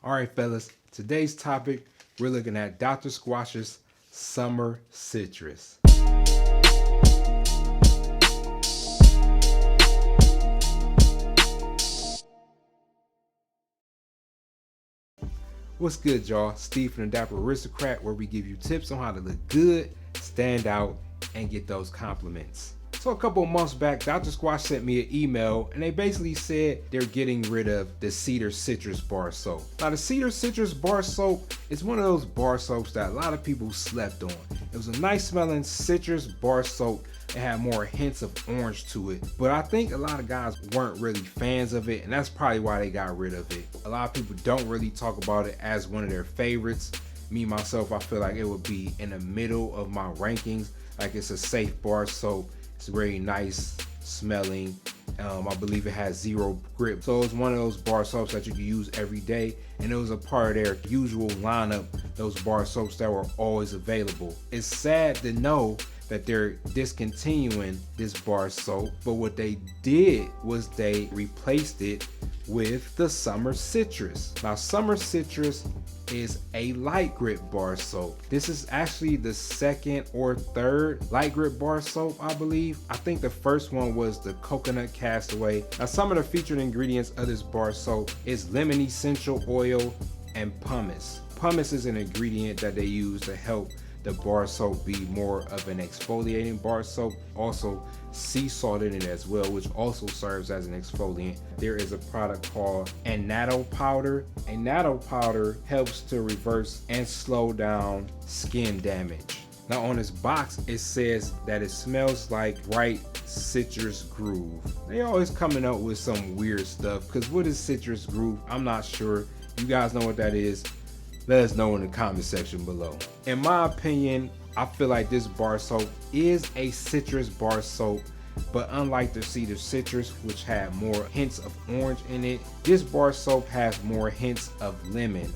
All right, fellas, today's topic, we're looking at Dr. Squatch's Summer Citrus. What's good, y'all? Steve from the Dapper Aristocrat, where we give you tips on how to look good, stand out, and get those compliments. So a couple of months back, Dr. Squatch sent me an email and they basically said they're getting rid of the Cedar Citrus bar soap. Now the Cedar Citrus bar soap is one of those bar soaps that a lot of people slept on. It was a nice smelling citrus bar soap. It had more hints of orange to it, but I think a lot of guys weren't really fans of it, and that's probably why they got rid of it. A lot of people don't really talk about it as one of their favorites. Me, myself, I feel like it would be in the middle of my rankings. Like, it's a safe bar soap. It's very nice smelling. I believe it has zero grip. So it's one of those bar soaps that you can use every day. And it was a part of their usual lineup, those bar soaps that were always available. It's sad to know that they're discontinuing this bar soap, but what they did was they replaced it with the Summer Citrus. Now, Summer Citrus is a light grip bar soap. This is actually the second or third light grip bar soap, I believe. I think the first one was the Coconut Castaway. Now, some of the featured ingredients of this bar soap is lemon essential oil and pumice. Pumice is an ingredient that they use to help the bar soap be more of an exfoliating bar soap. Also sea salt in it as well, which also serves as an exfoliant. There is a product called annatto powder. Annatto powder helps to reverse and slow down skin damage. Now on this box, it says that it smells like bright citrus groove. They always coming up with some weird stuff, because what is citrus groove? I'm not sure. You guys know what that is? Let us know in the comment section below. In my opinion, I feel like this bar soap is a citrus bar soap, but unlike the Cedar Citrus, which had more hints of orange in it, this bar soap has more hints of lemon.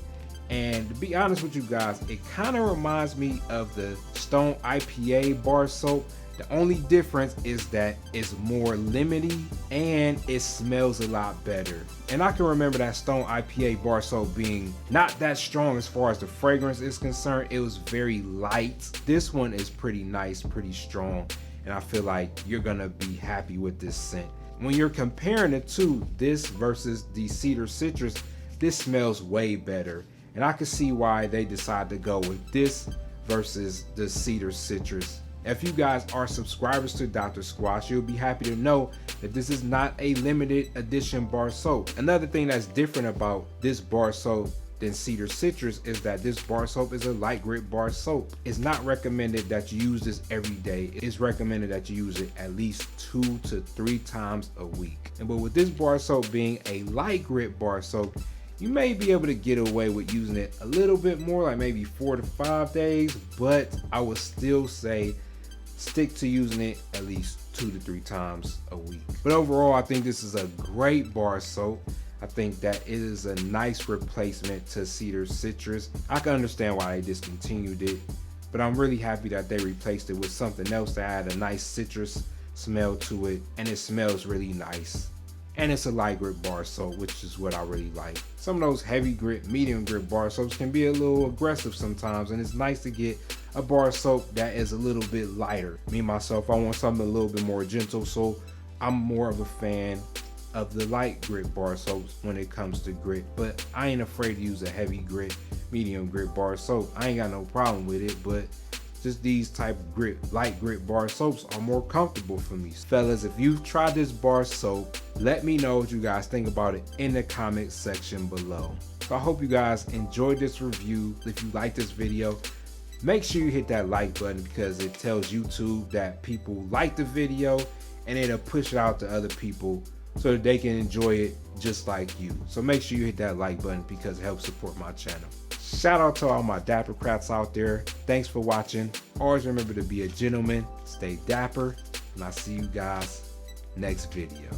And to be honest with you guys, it kind of reminds me of the Stone IPA bar soap. The only difference is that it's more lemony and it smells a lot better. And I can remember that Stone IPA bar soap being not that strong as far as the fragrance is concerned. It was very light. This one is pretty nice, pretty strong, and I feel like you're gonna be happy with this scent. When you're comparing the two, this versus the Cedar Citrus, this smells way better. And I can see why they decided to go with this versus the Cedar Citrus. If you guys are subscribers to Dr. Squatch, you'll be happy to know that this is not a limited edition bar soap. Another thing that's different about this bar soap than Cedar Citrus is that this bar soap is a light grip bar soap. It's not recommended that you use this every day. It's recommended that you use it at least 2 to 3 times a week. But with this bar soap being a light grip bar soap, you may be able to get away with using it a little bit more, like maybe 4 to 5 days, but I would still say stick to using it at least 2 to 3 times a week. But overall, I think this is a great bar soap. I think that it is a nice replacement to Cedar Citrus. I can understand why they discontinued it, but I'm really happy that they replaced it with something else that had a nice citrus smell to it, and it smells really nice. And it's a light grip bar soap, which is what I really like. Some of those heavy grip, medium grip bar soaps can be a little aggressive sometimes, and it's nice to get a bar soap that is a little bit lighter. Me, myself, I want something a little bit more gentle, so I'm more of a fan of the light grip bar soaps when it comes to grit. But I ain't afraid to use a heavy grit, medium grit bar soap. I ain't got no problem with it, but just these type of grit, light grit bar soaps are more comfortable for me. Fellas, if you've tried this bar soap, let me know what you guys think about it in the comment section below. So I hope you guys enjoyed this review. If you like this video, make sure you hit that like button, because it tells YouTube that people like the video, and it'll push it out to other people so that they can enjoy it just like you. So make sure you hit that like button, because it helps support my channel. Shout out to all my Dappercrats out there. Thanks for watching. Always remember to be a gentleman, stay dapper, and I'll see you guys next video.